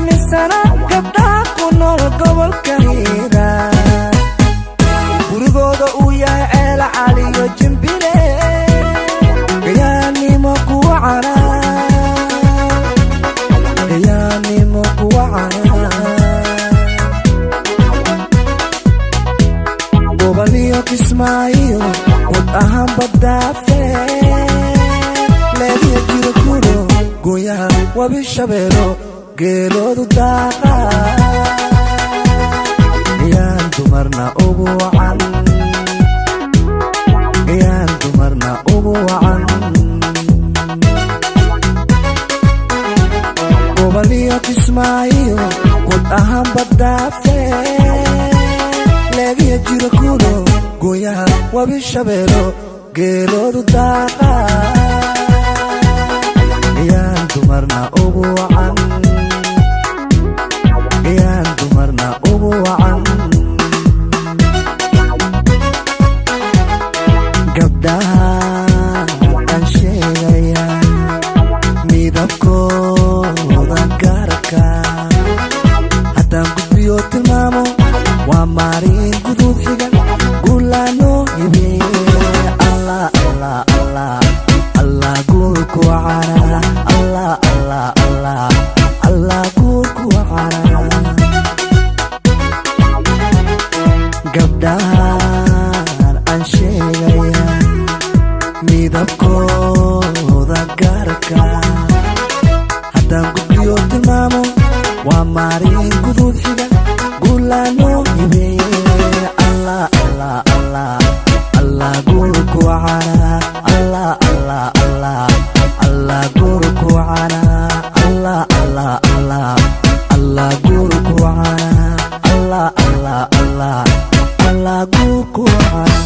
misana gabdhaha ku nool gobolka Hiiraan gurigooda uu yahay ceel caliyo jimbile gayaanimo kuwa goboliyo Kismaayo wad ahaan badaafe leeyo jiro kuro goyaha wabi shabeelo geeloodu daaqa yaan dumarna ugu wacan goboliyo Kismaayo wad ahaan badaafe leeyo jiro kuro goyaha wabi shabeelo geeloodu daaqa yaan dumarna ugu wacan gabdhaha aan sheegaya midabkooda gaarka haddaan gudbiyo tilmaamo waa maarin gudub xiga gulaano hibeeye allah guurku wacana allah guurku wacana gabdhahan aan sheegaya midabkooda gaarka haddaan gudbiyo tilmaamo waa maarin gudub xiga gulaano hibeeye allah guurku wacana allah guurku wacana allah guurku wacana allah guurku wacana